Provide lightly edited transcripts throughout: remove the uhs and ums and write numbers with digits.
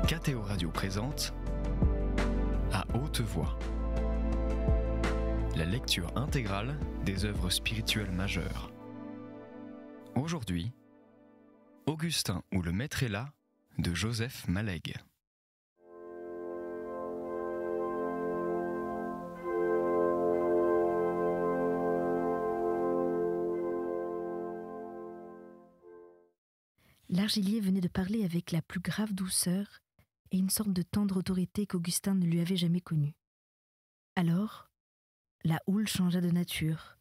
KTO Radio présente À haute voix, la lecture intégrale des œuvres spirituelles majeures. Aujourd'hui, Augustin ou le Maître est là de Joseph Malègue. L'Argilier venait de parler avec la plus grave douceur et une sorte de tendre autorité qu'Augustin ne lui avait jamais connue. Alors, la houle changea de nature,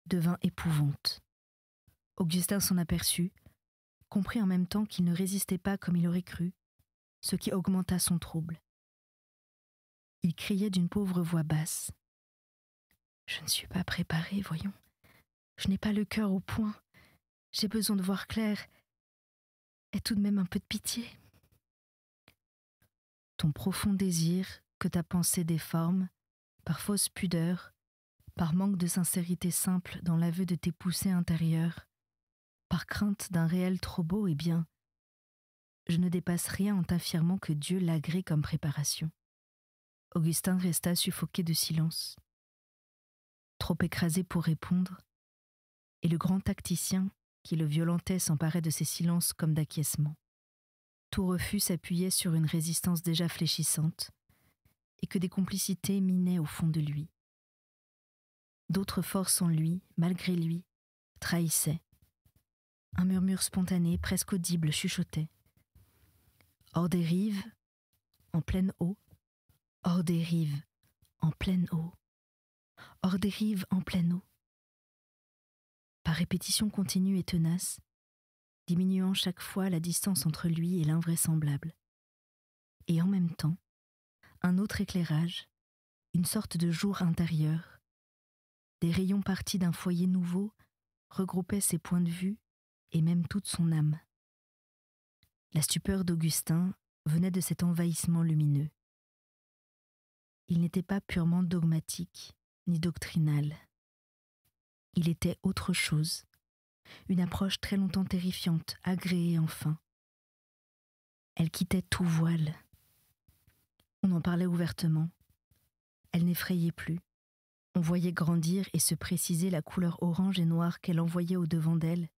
devint épouvante. Augustin s'en aperçut, comprit en même temps qu'il ne résistait pas comme il aurait cru, ce qui augmenta son trouble. Il criait d'une pauvre voix basse. « Je ne suis pas préparé, voyons. Je n'ai pas le cœur au point. J'ai besoin de voir clair. Et tout de même un peu de pitié. » Ton profond désir que ta pensée déforme, par fausse pudeur, par manque de sincérité simple dans l'aveu de tes poussées intérieures, par crainte d'un réel trop beau, eh bien, je ne dépasse rien en t'affirmant que Dieu l'agrée comme préparation. Augustin resta suffoqué de silence, trop écrasé pour répondre, et le grand tacticien qui le violentait s'emparait de ces silences comme d'acquiescement. Tout refus s'appuyait sur une résistance déjà fléchissante, et que des complicités minaient au fond de lui. D'autres forces en lui, malgré lui, trahissaient. Un murmure spontané, presque audible, chuchotait. Hors des rives, en pleine eau, hors des rives, en pleine eau, hors des rives, en pleine eau. Par répétition continue et tenace, diminuant chaque fois la distance entre lui et l'invraisemblable. Et en même temps, un autre éclairage, une sorte de jour intérieur, des rayons partis d'un foyer nouveau regroupaient ses points de vue et même toute son âme. La stupeur d'Augustin venait de cet envahissement lumineux. Il n'était pas purement dogmatique ni doctrinal. Il était autre chose, une approche très longtemps terrifiante, agréée enfin. Elle quittait tout voile. On en parlait ouvertement. Elle n'effrayait plus. On voyait grandir et se préciser la couleur orange et noire qu'elle envoyait au-devant d'elle,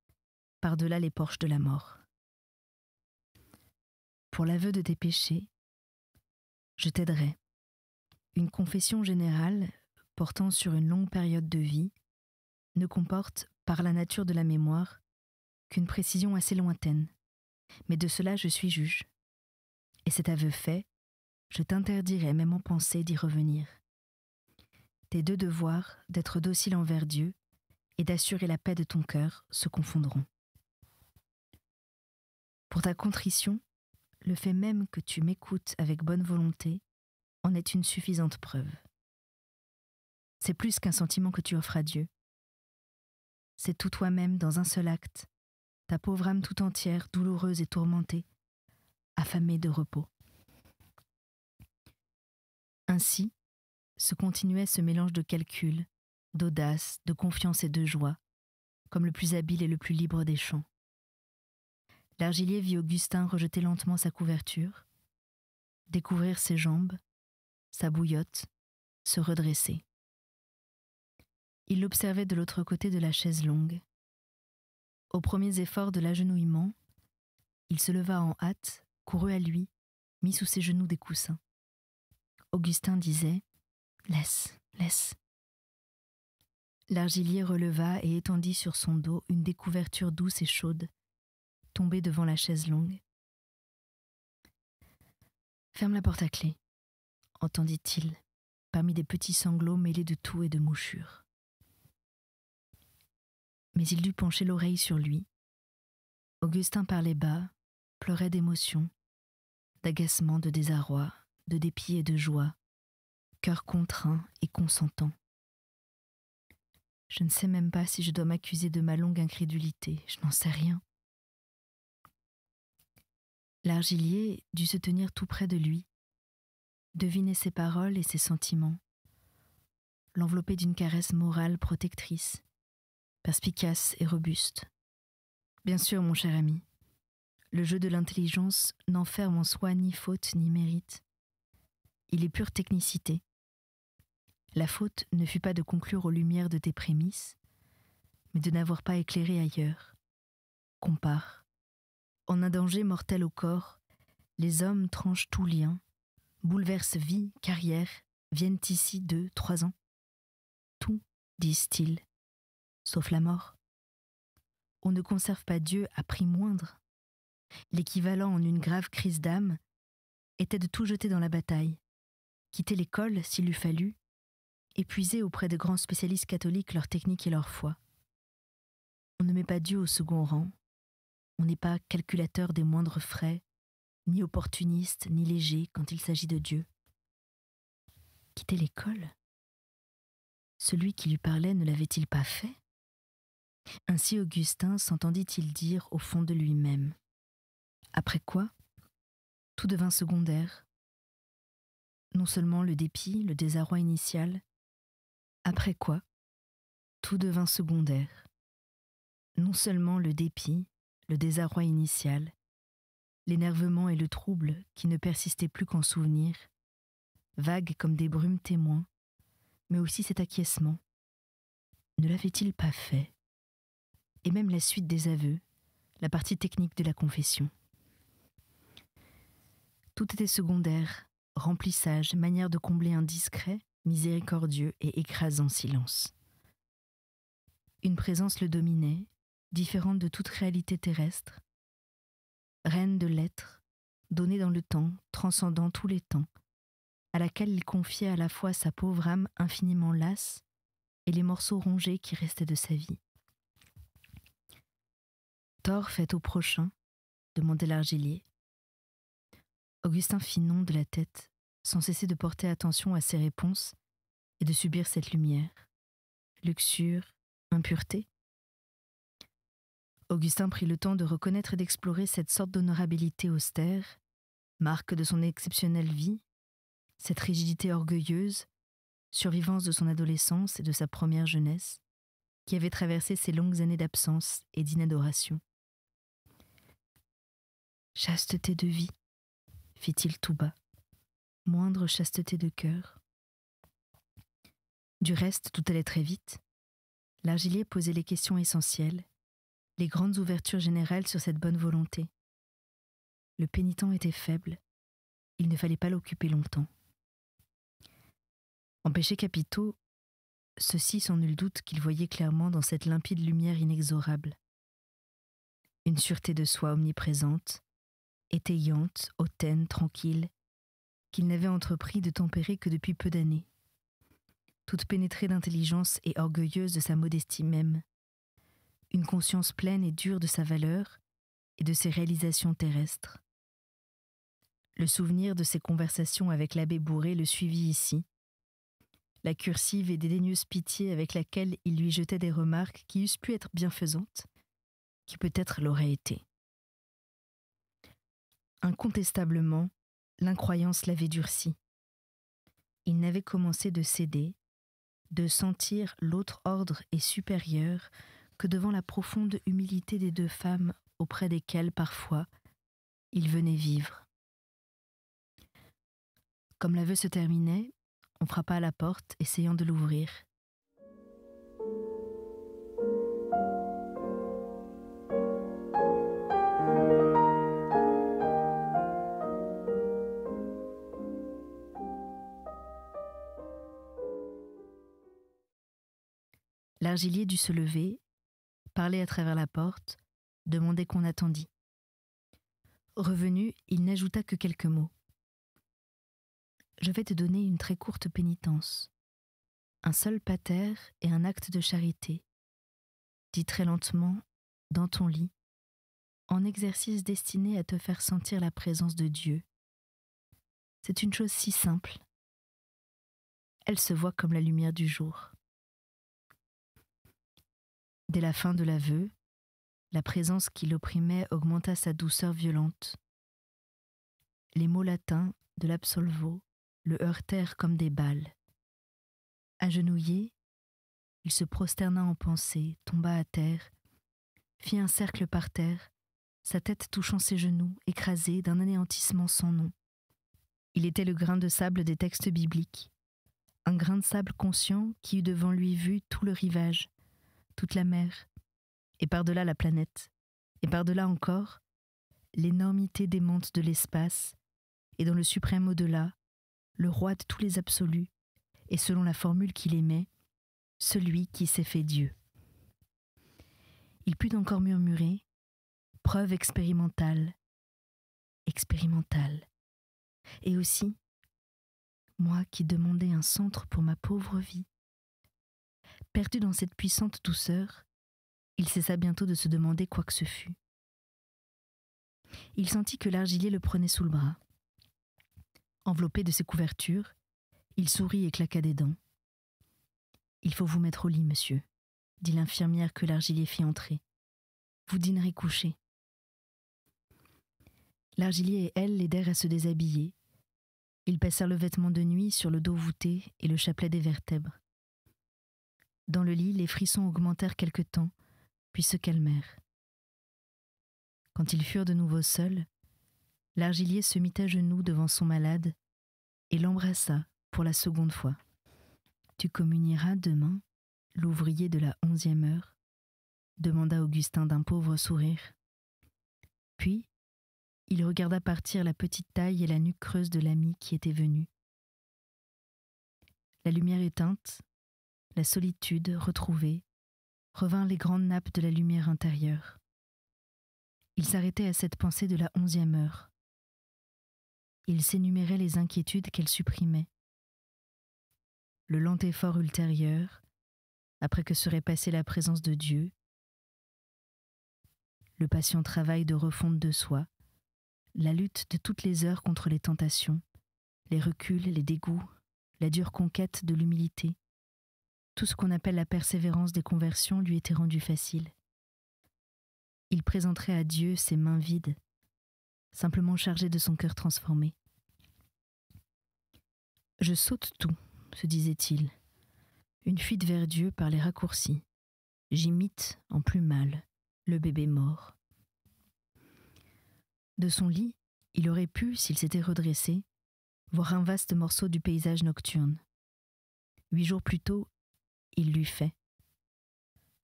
par-delà les porches de la mort. Pour l'aveu de tes péchés, je t'aiderai. Une confession générale, portant sur une longue période de vie, ne comporte, par la nature de la mémoire, qu'une précision assez lointaine. Mais de cela je suis juge. Et cet aveu fait, je t'interdirai même en pensée d'y revenir. Tes deux devoirs, d'être docile envers Dieu et d'assurer la paix de ton cœur, se confondront. Pour ta contrition, le fait même que tu m'écoutes avec bonne volonté en est une suffisante preuve. C'est plus qu'un sentiment que tu offres à Dieu. C'est tout toi-même dans un seul acte, ta pauvre âme tout entière, douloureuse et tourmentée, affamée de repos. Ainsi, se continuait ce mélange de calcul, d'audace, de confiance et de joie, comme le plus habile et le plus libre des chants. L'Argilier vit Augustin rejeter lentement sa couverture, découvrir ses jambes, sa bouillotte, se redresser. Il l'observait de l'autre côté de la chaise longue. Aux premiers efforts de l'agenouillement, il se leva en hâte, courut à lui, mit sous ses genoux des coussins. Augustin disait « Laisse, laisse ». L'Argilier releva et étendit sur son dos une des couvertures douce et chaude, tombée devant la chaise longue. « Ferme la porte à clé », entendit-il, parmi des petits sanglots mêlés de toux et de mouchures. Mais il dut pencher l'oreille sur lui. Augustin parlait bas, pleurait d'émotion, d'agacement, de désarroi, de dépit et de joie, cœur contraint et consentant. Je ne sais même pas si je dois m'accuser de ma longue incrédulité, je n'en sais rien. L'Argilier dut se tenir tout près de lui, deviner ses paroles et ses sentiments, l'envelopper d'une caresse morale protectrice, perspicace et robuste. Bien sûr, mon cher ami, le jeu de l'intelligence n'enferme en soi ni faute ni mérite. Il est pure technicité. La faute ne fut pas de conclure aux lumières de tes prémices, mais de n'avoir pas éclairé ailleurs. Compare. En un danger mortel au corps, les hommes tranchent tout lien, bouleversent vie, carrière, viennent ici 2, 3 ans. Tout, disent-ils, sauf la mort. On ne conserve pas Dieu à prix moindre. L'équivalent en une grave crise d'âme était de tout jeter dans la bataille, quitter l'école s'il eût fallu, épuiser auprès de grands spécialistes catholiques leur technique et leur foi. On ne met pas Dieu au second rang, on n'est pas calculateur des moindres frais, ni opportuniste, ni léger quand il s'agit de Dieu. Quitter l'école ? Celui qui lui parlait ne l'avait-il pas fait ? Ainsi Augustin s'entendit-il dire au fond de lui-même. Après quoi, tout devint secondaire. Non seulement le dépit, le désarroi initial. Après quoi, tout devint secondaire. Non seulement le dépit, le désarroi initial, l'énervement et le trouble qui ne persistaient plus qu'en souvenirs, vagues comme des brumes témoins, mais aussi cet acquiescement. Ne l'avait-il pas fait ? Et même la suite des aveux, la partie technique de la confession. Tout était secondaire, remplissage, manière de combler un discret, miséricordieux et écrasant silence. Une présence le dominait, différente de toute réalité terrestre, reine de l'être, donnée dans le temps, transcendant tous les temps, à laquelle il confiait à la fois sa pauvre âme infiniment lasse et les morceaux rongés qui restaient de sa vie. Tort fait au prochain, demandait l'argilier. Augustin fit non de la tête, sans cesser de porter attention à ses réponses et de subir cette lumière. Luxure, impureté. Augustin prit le temps de reconnaître et d'explorer cette sorte d'honorabilité austère, marque de son exceptionnelle vie, cette rigidité orgueilleuse, survivance de son adolescence et de sa première jeunesse, qui avait traversé ses longues années d'absence et d'inadoration. Chasteté de vie, fit-il tout bas, moindre chasteté de cœur. Du reste, tout allait très vite. L'argilier posait les questions essentielles, les grandes ouvertures générales sur cette bonne volonté. Le pénitent était faible, il ne fallait pas l'occuper longtemps. En péchés capitaux, ceci sans nul doute qu'il voyait clairement dans cette limpide lumière inexorable. Une sûreté de soi omniprésente, étayante, hautaine, tranquille, qu'il n'avait entrepris de tempérer que depuis peu d'années. Toute pénétrée d'intelligence et orgueilleuse de sa modestie même, une conscience pleine et dure de sa valeur et de ses réalisations terrestres. Le souvenir de ses conversations avec l'abbé Bourré le suivit ici, la cursive et dédaigneuse pitié avec laquelle il lui jetait des remarques qui eussent pu être bienfaisantes, qui peut-être l'auraient été. Incontestablement, l'incroyance l'avait durci. Il n'avait commencé de céder, de sentir l'autre ordre et supérieur que devant la profonde humilité des deux femmes auprès desquelles, parfois, il venait vivre. Comme l'aveu se terminait, on frappa à la porte, essayant de l'ouvrir. L'argilier dut se lever, parler à travers la porte, demander qu'on attendît. Revenu, il n'ajouta que quelques mots. « Je vais te donner une très courte pénitence. Un seul pater et un acte de charité. Dis très lentement, dans ton lit, en exercice destiné à te faire sentir la présence de Dieu. C'est une chose si simple. Elle se voit comme la lumière du jour. » Dès la fin de l'aveu, la présence qui l'opprimait augmenta sa douceur violente. Les mots latins de l'absolvo le heurtèrent comme des balles. Agenouillé, il se prosterna en pensée, tomba à terre, fit un cercle par terre, sa tête touchant ses genoux, écrasée d'un anéantissement sans nom. Il était le grain de sable des textes bibliques, un grain de sable conscient qui eut devant lui vu tout le rivage, toute la mer, et par-delà la planète, et par-delà encore, l'énormité démente de l'espace, et dans le suprême au-delà, le roi de tous les absolus, et selon la formule qu'il aimait, celui qui s'est fait Dieu. Il put encore murmurer « preuve expérimentale, expérimentale ». Et aussi, moi qui demandais un centre pour ma pauvre vie. Perdu dans cette puissante douceur, il cessa bientôt de se demander quoi que ce fût. Il sentit que l'argilier le prenait sous le bras. Enveloppé de ses couvertures, il sourit et claqua des dents. « Il faut vous mettre au lit, monsieur », dit l'infirmière que l'argilier fit entrer. « Vous dînerez couché. » L'argilier et elle l'aidèrent à se déshabiller. Ils passèrent le vêtement de nuit sur le dos voûté et le chapelet des vertèbres. Dans le lit, les frissons augmentèrent quelque temps, puis se calmèrent. Quand ils furent de nouveau seuls, l'argilier se mit à genoux devant son malade et l'embrassa pour la seconde fois. « Tu communieras demain, l'ouvrier de la 11e heure ?» demanda Augustin d'un pauvre sourire. Puis, il regarda partir la petite taille et la nuque creuse de l'ami qui était venu. La lumière éteinte, la solitude retrouvée, revinrent les grandes nappes de la lumière intérieure. Il s'arrêtait à cette pensée de la 11e heure. Il s'énumérait les inquiétudes qu'elle supprimait. Le lent effort ultérieur, après que serait passée la présence de Dieu, le patient travail de refonte de soi, la lutte de toutes les heures contre les tentations, les reculs, les dégoûts, la dure conquête de l'humilité, tout ce qu'on appelle la persévérance des conversions lui était rendu facile. Il présenterait à Dieu ses mains vides, simplement chargées de son cœur transformé. « Je saute tout », se disait-il, une fuite vers Dieu par les raccourcis. J'imite, en plus mal, le bébé mort. De son lit, il aurait pu, s'il s'était redressé, voir un vaste morceau du paysage nocturne. 8 jours plus tôt, il l'eût fait.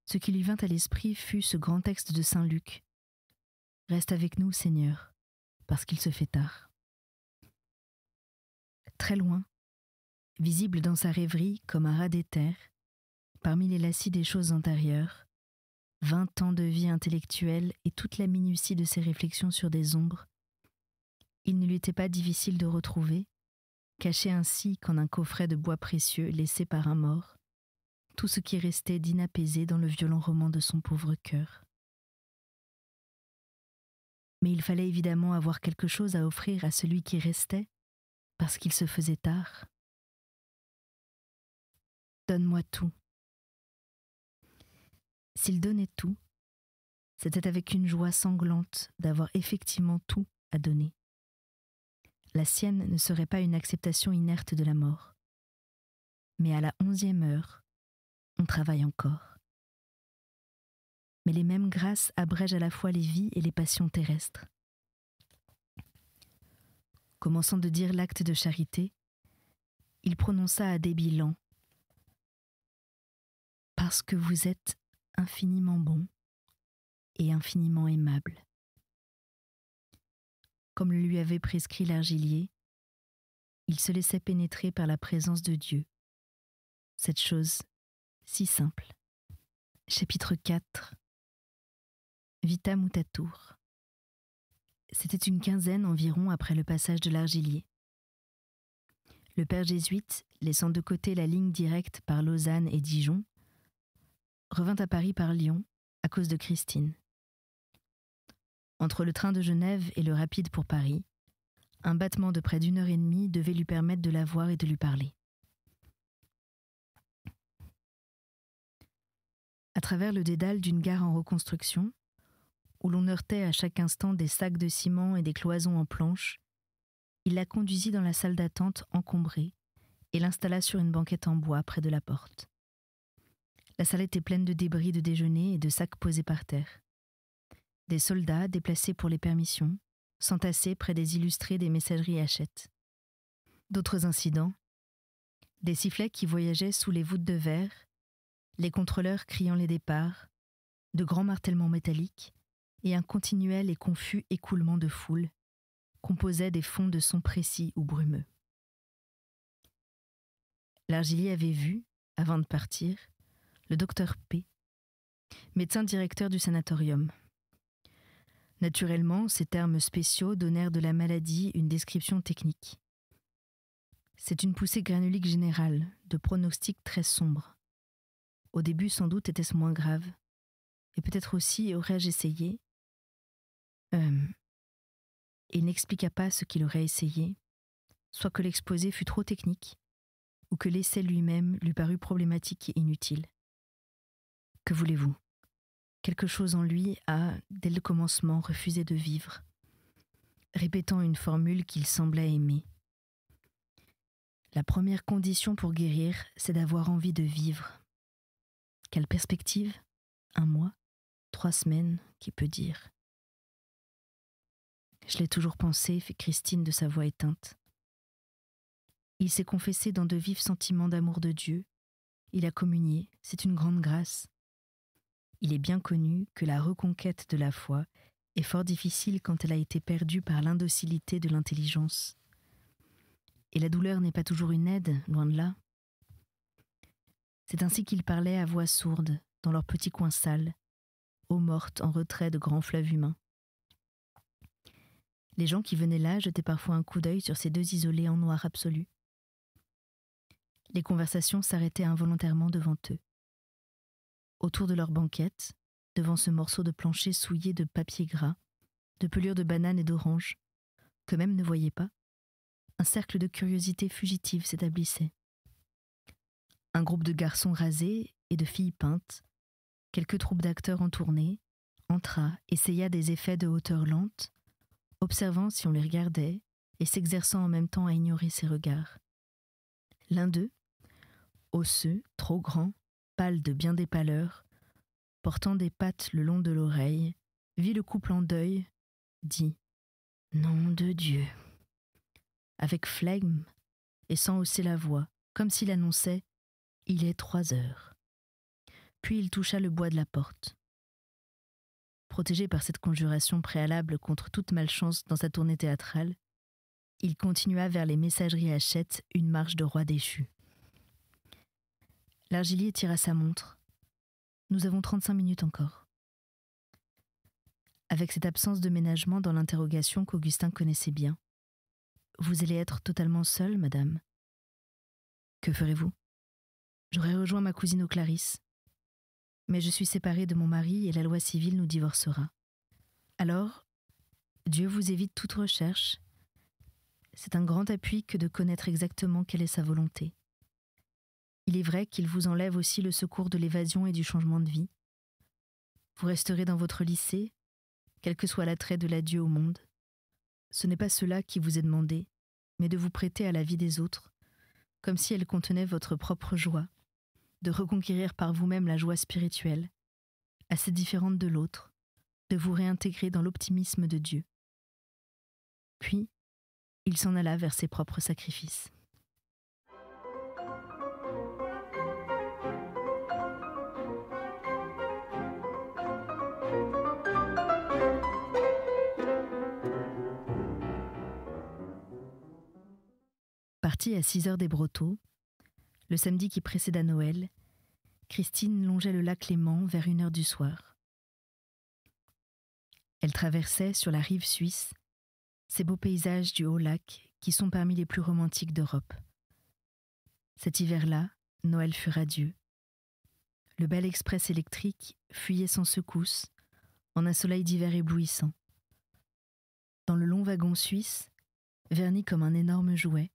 Ce qui lui vint à l'esprit fut ce grand texte de saint Luc. « Reste avec nous, Seigneur, parce qu'il se fait tard. » Très loin, visible dans sa rêverie comme un ras d'éther, parmi les lacis des choses antérieures, 20 ans de vie intellectuelle et toute la minutie de ses réflexions sur des ombres, il ne lui était pas difficile de retrouver, caché ainsi qu'en un coffret de bois précieux laissé par un mort, tout ce qui restait d'inapaisé dans le violent roman de son pauvre cœur. Mais il fallait évidemment avoir quelque chose à offrir à celui qui restait, parce qu'il se faisait tard. « Donne-moi tout. » S'il donnait tout, c'était avec une joie sanglante d'avoir effectivement tout à donner. La sienne ne serait pas une acceptation inerte de la mort. Mais à la 11e heure, on travaille encore. Mais les mêmes grâces abrègent à la fois les vies et les passions terrestres. Commençant de dire l'acte de charité, il prononça à débit lent « Parce que vous êtes infiniment bon et infiniment aimable. » Comme le lui avait prescrit l'argilier, il se laissait pénétrer par la présence de Dieu. Cette chose si simple. Chapitre 4. Vita mutatur. C'était une quinzaine environ après le passage de l'argilier. Le père jésuite, laissant de côté la ligne directe par Lausanne et Dijon, revint à Paris par Lyon à cause de Christine. Entre le train de Genève et le rapide pour Paris, un battement de près d'1 heure et demie devait lui permettre de la voir et de lui parler. À travers le dédale d'une gare en reconstruction, où l'on heurtait à chaque instant des sacs de ciment et des cloisons en planches, il la conduisit dans la salle d'attente encombrée et l'installa sur une banquette en bois près de la porte. La salle était pleine de débris de déjeuner et de sacs posés par terre. Des soldats déplacés pour les permissions, s'entassaient près des illustrés des messageries Hachette. D'autres incidents, des sifflets qui voyageaient sous les voûtes de verre, les contrôleurs criant les départs, de grands martèlements métalliques et un continuel et confus écoulement de foule composaient des fonds de sons précis ou brumeux. L'Argilier avait vu, avant de partir, le docteur P, médecin directeur du sanatorium. Naturellement, ces termes spéciaux donnèrent de la maladie une description technique. C'est une poussée granulique générale, de pronostic très sombre. Au début, sans doute, était-ce moins grave. Et peut-être aussi aurais-je essayé. Il n'expliqua pas ce qu'il aurait essayé, soit que l'exposé fut trop technique, ou que l'essai lui-même lui parut problématique et inutile. Que voulez-vous ? Quelque chose en lui a, dès le commencement, refusé de vivre, répétant une formule qu'il semblait aimer. La première condition pour guérir, c'est d'avoir envie de vivre. Quelle perspective ? 1 mois ? 3 semaines ? Qui peut dire ? Je l'ai toujours pensé, fit Christine de sa voix éteinte. Il s'est confessé dans de vifs sentiments d'amour de Dieu. Il a communié, c'est une grande grâce. Il est bien connu que la reconquête de la foi est fort difficile quand elle a été perdue par l'indocilité de l'intelligence. Et la douleur n'est pas toujours une aide, loin de là. C'est ainsi qu'ils parlaient à voix sourde, dans leur petit coin sale, eaux mortes en retrait de grands fleuves humains. Les gens qui venaient là jetaient parfois un coup d'œil sur ces 2 isolés en noir absolu. Les conversations s'arrêtaient involontairement devant eux. Autour de leur banquette, devant ce morceau de plancher souillé de papier gras, de pelures de bananes et d'oranges, qu'eux-mêmes ne voyaient pas, un cercle de curiosité fugitive s'établissait. Un groupe de garçons rasés et de filles peintes, quelques troupes d'acteurs en tournée, entra, essaya des effets de hauteur lente, observant si on les regardait et s'exerçant en même temps à ignorer ses regards. L'un d'eux, osseux, trop grand, pâle de bien des pâleurs, portant des pattes le long de l'oreille, vit le couple en deuil, dit « Nom de Dieu !» avec flegme et sans hausser la voix, comme s'il annonçait « Il est 3 heures ». Puis il toucha le bois de la porte. Protégé par cette conjuration préalable contre toute malchance dans sa tournée théâtrale, il continua vers les messageries Hachette une marche de roi déchu. L'Argilier tira sa montre. Nous avons 35 minutes encore. Avec cette absence de ménagement dans l'interrogation qu'Augustin connaissait bien. Vous allez être totalement seule, madame. Que ferez-vous ? J'aurais rejoint ma cousine aux Clarisse. Mais je suis séparée de mon mari et la loi civile nous divorcera. Alors, Dieu vous évite toute recherche. C'est un grand appui que de connaître exactement quelle est sa volonté. Il est vrai qu'il vous enlève aussi le secours de l'évasion et du changement de vie. Vous resterez dans votre lycée, quel que soit l'attrait de l'adieu au monde. Ce n'est pas cela qui vous est demandé, mais de vous prêter à la vie des autres, comme si elle contenait votre propre joie, de reconquérir par vous-même la joie spirituelle, assez différente de l'autre, de vous réintégrer dans l'optimisme de Dieu. Puis, il s'en alla vers ses propres sacrifices. Partie à 6 heures des Brotteaux, le samedi qui précéda Noël, Christine longeait le lac Léman vers 1 heure du soir. Elle traversait, sur la rive suisse, ces beaux paysages du Haut-Lac qui sont parmi les plus romantiques d'Europe. Cet hiver-là, Noël fut radieux. Le bel express électrique fuyait sans secousse, en un soleil d'hiver éblouissant. Dans le long wagon suisse, verni comme un énorme jouet,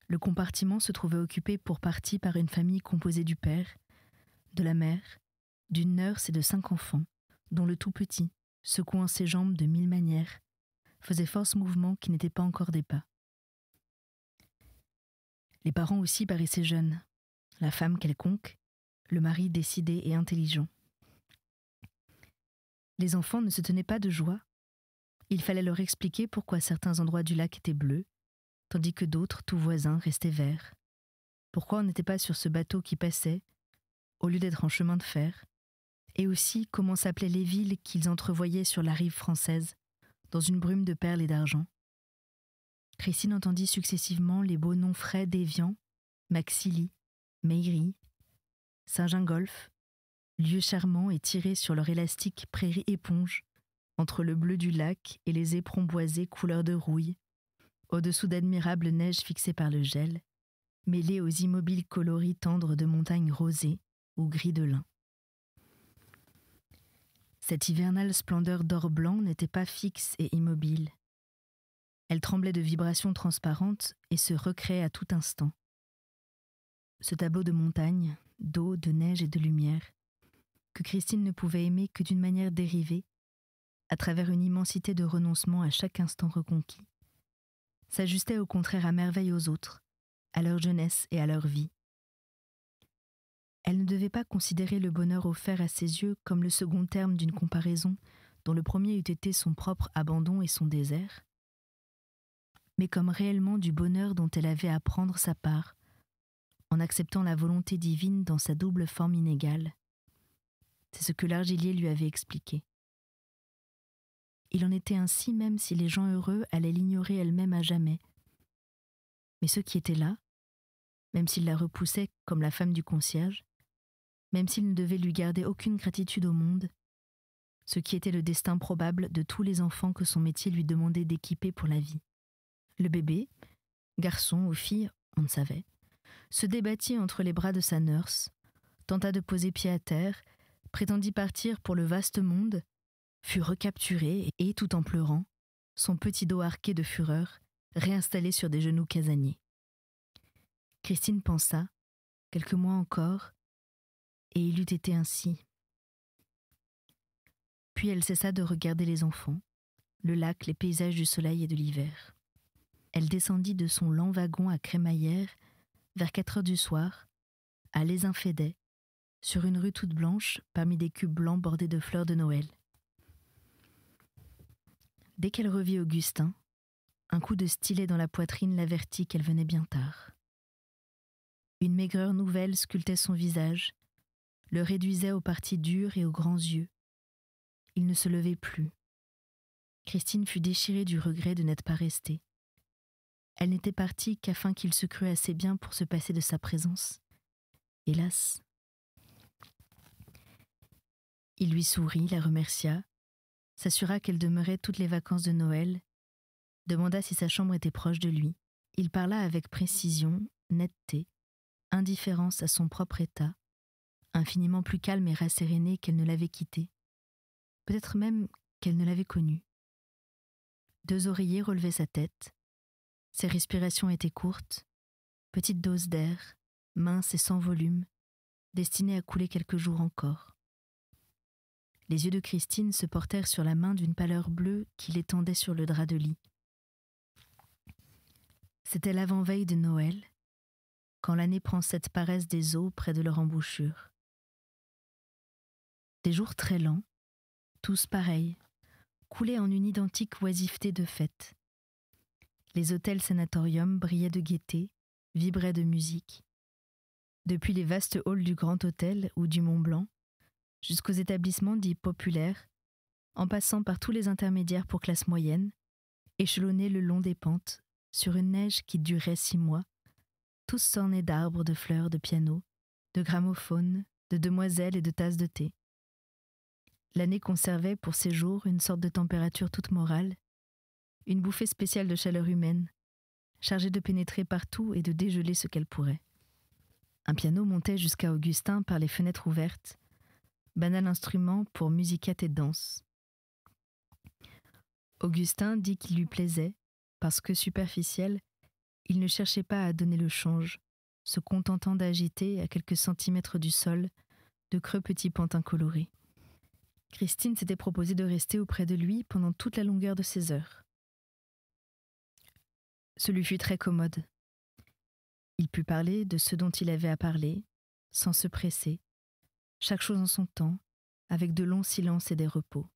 le compartiment se trouvait occupé pour partie par une famille composée du père, de la mère, d'une nurse et de 5 enfants, dont le tout petit, secouant ses jambes de 1000 manières, faisait force mouvements qui n'étaient pas encore des pas. Les parents aussi paraissaient jeunes, la femme quelconque, le mari décidé et intelligent. Les enfants ne se tenaient pas de joie. Il fallait leur expliquer pourquoi certains endroits du lac étaient bleus, tandis que d'autres, tout voisins, restaient verts. Pourquoi on n'était pas sur ce bateau qui passait, au lieu d'être en chemin de fer, et aussi comment s'appelaient les villes qu'ils entrevoyaient sur la rive française, dans une brume de perles et d'argent. Christine entendit successivement les beaux noms frais d'Évian, Maxilly, Meyry, Saint-Gingolph, lieux charmants et tirés sur leur élastique prairie éponge, entre le bleu du lac et les éperons boisés couleur de rouille, au-dessous d'admirables neiges fixées par le gel, mêlées aux immobiles coloris tendres de montagnes rosées ou gris de lin. Cette hivernale splendeur d'or blanc n'était pas fixe et immobile. Elle tremblait de vibrations transparentes et se recréait à tout instant. Ce tableau de montagne, d'eau, de neige et de lumière, que Christine ne pouvait aimer que d'une manière dérivée, à travers une immensité de renoncement à chaque instant reconquis, s'ajustait au contraire à merveille aux autres, à leur jeunesse et à leur vie. Elle ne devait pas considérer le bonheur offert à ses yeux comme le second terme d'une comparaison dont le premier eût été son propre abandon et son désert, mais comme réellement du bonheur dont elle avait à prendre sa part, en acceptant la volonté divine dans sa double forme inégale. C'est ce que l'argilier lui avait expliqué. Il en était ainsi même si les gens heureux allaient l'ignorer elle-même à jamais. Mais ceux qui étaient là, même s'ils la repoussaient comme la femme du concierge, même s'ils ne devaient lui garder aucune gratitude au monde, ce qui était le destin probable de tous les enfants que son métier lui demandait d'équiper pour la vie. Le bébé, garçon ou fille, on ne savait, se débattit entre les bras de sa nurse, tenta de poser pied à terre, prétendit partir pour le vaste monde, fut recapturé et, tout en pleurant, son petit dos arqué de fureur, réinstallé sur des genoux casaniers. Christine pensa, quelques mois encore, et il eût été ainsi. Puis elle cessa de regarder les enfants, le lac, les paysages du soleil et de l'hiver. Elle descendit de son lent wagon à crémaillère vers 4 heures du soir, à Lézin-Fédet, sur une rue toute blanche parmi des cubes blancs bordés de fleurs de Noël. Dès qu'elle revit Augustin, un coup de stylet dans la poitrine l'avertit qu'elle venait bien tard. Une maigreur nouvelle sculptait son visage, le réduisait aux parties dures et aux grands yeux. Il ne se levait plus. Christine fut déchirée du regret de n'être pas restée. Elle n'était partie qu'afin qu'il se crût assez bien pour se passer de sa présence. Hélas. Il lui sourit, la remercia, s'assura qu'elle demeurait toutes les vacances de Noël, demanda si sa chambre était proche de lui. Il parla avec précision, netteté, indifférence à son propre état, infiniment plus calme et rasséréné qu'elle ne l'avait quitté, peut-être même qu'elle ne l'avait connu. 2 oreillers relevaient sa tête, ses respirations étaient courtes, petites doses d'air, minces et sans volume, destinées à couler quelques jours encore. Les yeux de Christine se portèrent sur la main d'une pâleur bleue qu'il étendait sur le drap de lit. C'était l'avant-veille de Noël, quand l'année prend cette paresse des eaux près de leur embouchure. Des jours très lents, tous pareils, coulaient en une identique oisiveté de fête. Les hôtels sanatoriums brillaient de gaieté, vibraient de musique. Depuis les vastes halls du Grand Hôtel ou du Mont-Blanc, jusqu'aux établissements dits populaires, en passant par tous les intermédiaires pour classe moyenne, échelonnés le long des pentes, sur une neige qui durait 6 mois, tous s'ornaient d'arbres, de fleurs, de pianos, de gramophones, de demoiselles et de tasses de thé. L'année conservait pour ces jours une sorte de température toute morale, une bouffée spéciale de chaleur humaine, chargée de pénétrer partout et de dégeler ce qu'elle pourrait. Un piano montait jusqu'à Augustin par les fenêtres ouvertes, banal instrument pour musicate et danse. Augustin dit qu'il lui plaisait, parce que superficiel, il ne cherchait pas à donner le change, se contentant d'agiter à quelques centimètres du sol de creux petits pantins colorés. Christine s'était proposé de rester auprès de lui pendant toute la longueur de ses heures. Ce lui fut très commode. Il put parler de ce dont il avait à parler, sans se presser, chaque chose en son temps, avec de longs silences et des repos.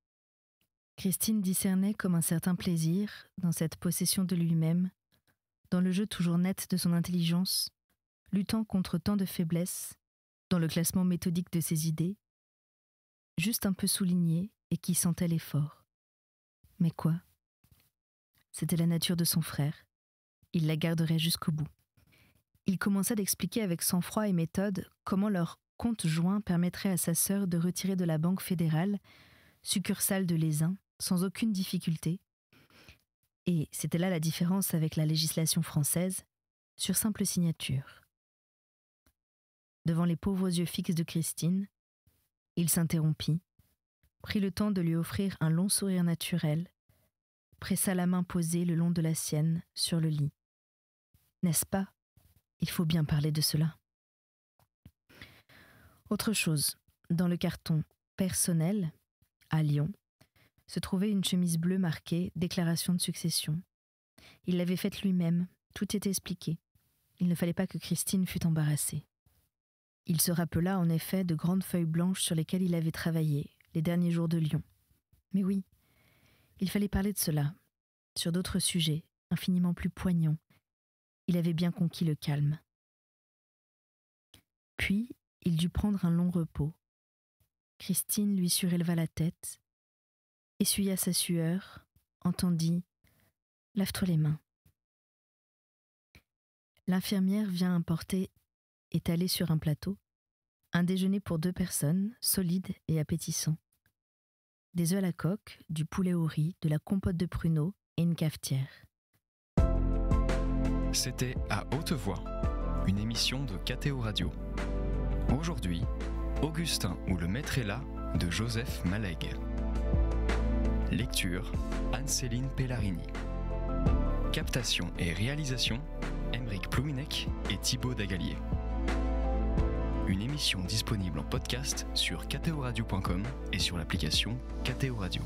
Christine discernait comme un certain plaisir dans cette possession de lui-même, dans le jeu toujours net de son intelligence, luttant contre tant de faiblesses, dans le classement méthodique de ses idées, juste un peu souligné et qui sentait l'effort. Mais quoi ? C'était la nature de son frère. Il la garderait jusqu'au bout. Il commença d'expliquer avec sang-froid et méthode comment leur compte joint permettrait à sa sœur de retirer de la Banque fédérale, succursale de l'Aisin, sans aucune difficulté. Et c'était là la différence avec la législation française, sur simple signature. Devant les pauvres yeux fixes de Christine, il s'interrompit, prit le temps de lui offrir un long sourire naturel, pressa la main posée le long de la sienne sur le lit. N'est-ce pas ? Il faut bien parler de cela. Autre chose, dans le carton « Personnel » à Lyon, se trouvait une chemise bleue marquée « Déclaration de succession ». Il l'avait faite lui-même, tout était expliqué. Il ne fallait pas que Christine fût embarrassée. Il se rappela en effet de grandes feuilles blanches sur lesquelles il avait travaillé les derniers jours de Lyon. Mais oui, il fallait parler de cela, sur d'autres sujets, infiniment plus poignants. Il avait bien conquis le calme. Puis, il dut prendre un long repos. Christine lui suréleva la tête, essuya sa sueur, entendit « Lave-toi les mains ». L'infirmière vient apporter, étalé sur un plateau, un déjeuner pour 2 personnes, solide et appétissant. Des œufs à la coque, du poulet au riz, de la compote de pruneaux et une cafetière. C'était À haute voix, une émission de KTO Radio. Aujourd'hui, Augustin ou le maître est là de Joseph Malègue. Lecture, Anne-Céline Pellarini. Captation et réalisation, Aymeric Plouminec et Thibaut Dagalier. Une émission disponible en podcast sur ktoradio.com et sur l'application KTO Radio.